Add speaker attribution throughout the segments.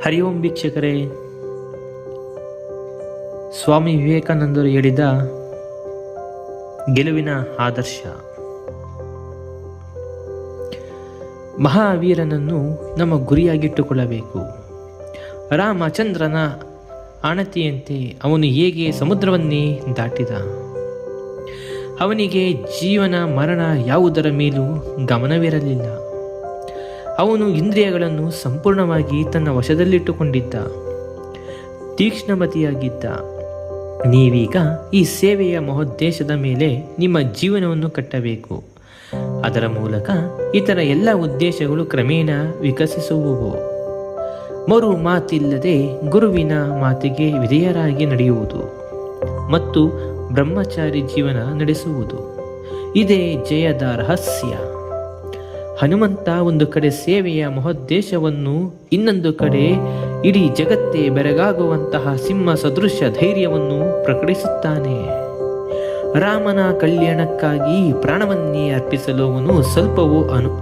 Speaker 1: ಹರಿ ಓಂ ವೀಕ್ಷಕರೇ, ಸ್ವಾಮಿ ವಿವೇಕಾನಂದರು ಹೇಳಿದ ಗೆಲುವಿನ ಆದರ್ಶ. ಮಹಾವೀರನನ್ನು ನಮ್ಮ ಗುರಿಯಾಗಿಟ್ಟುಕೊಳ್ಳಬೇಕು. ರಾಮಚಂದ್ರನ ಆಣತಿಯಂತೆ ಅವನು ಹೇಗೆ ಸಮುದ್ರವನ್ನೇ ದಾಟಿದ. ಅವನಿಗೆ ಜೀವನ ಮರಣ ಯಾವುದರ ಮೇಲೂ ಗಮನವಿರಲಿಲ್ಲ. ಅವನು ಇಂದ್ರಿಯಗಳನ್ನು ಸಂಪೂರ್ಣವಾಗಿ ತನ್ನ ವಶದಲ್ಲಿಟ್ಟುಕೊಂಡಿದ್ದ, ತೀಕ್ಷ್ಣಮತಿಯಾಗಿದ್ದ. ನೀವೀಗ ಈ ಸೇವೆಯ ಮಹೋದ್ದೇಶದ ಮೇಲೆ ನಿಮ್ಮ ಜೀವನವನ್ನು ಕಟ್ಟಬೇಕು. ಅದರ ಮೂಲಕ ಇತರ ಎಲ್ಲ ಉದ್ದೇಶಗಳು ಕ್ರಮೇಣ ವಿಕಸಿಸುವುವು. ಮರು ಮಾತಿಲ್ಲದೆ ಗುರುವಿನ ಮಾತಿಗೆ ವಿಧೇಯರಾಗಿ ನಡೆಯುವುದು ಮತ್ತು ಬ್ರಹ್ಮಚಾರಿ ಜೀವನ ನಡೆಸುವುದು, ಇದೇ ಜಯದ ರಹಸ್ಯ. ಹನುಮಂತ ಒಂದು ಕಡೆ ಸೇವೆಯ ಮಹೋದ್ದೇಶವನ್ನು, ಇನ್ನೊಂದು ಕಡೆ ಇಡೀ ಜಗತ್ತೇ ಬೆರಗಾಗುವಂತಹ ಸಿಂಹ ಸದೃಶ ಧೈರ್ಯವನ್ನು ಪ್ರಕಟಿಸುತ್ತಾನೆ. ರಾಮನ ಕಲ್ಯಾಣಕ್ಕಾಗಿ ಪ್ರಾಣವನ್ನೇ ಅರ್ಪಿಸಲು ಅವನು ಸ್ವಲ್ಪವೂ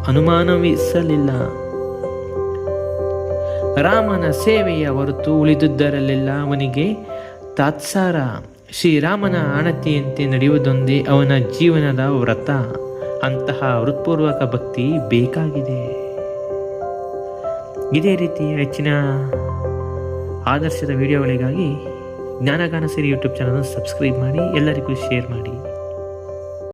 Speaker 1: ಅನುಮಾನವಿಸಲಿಲ್ಲ. ರಾಮನ ಸೇವೆಯ ಹೊರತು ಉಳಿದುದರಲ್ಲೆಲ್ಲ ಅವನಿಗೆ ತಾತ್ಸಾರ. ಶ್ರೀರಾಮನ ಆಣತಿಯಂತೆ ನಡೆಯುವುದೊಂದೇ ಅವನ ಜೀವನದ ವ್ರತ. ಅಂತಹ ಹೃತ್ಪೂರ್ವಕ ಭಕ್ತಿ ಬೇಕಾಗಿದೆ. ಇದೇ ರೀತಿಯ ಹೆಚ್ಚಿನ ಆದರ್ಶದ ವಿಡಿಯೋಗಳಿಗಾಗಿ ಜ್ಞಾನಗಾನ ಸಿರಿ ಯೂಟ್ಯೂಬ್ ಚಾನಲ್ ಸಬ್ಸ್ಕ್ರೈಬ್ ಮಾಡಿ, ಎಲ್ಲರಿಗೂ ಶೇರ್ ಮಾಡಿ.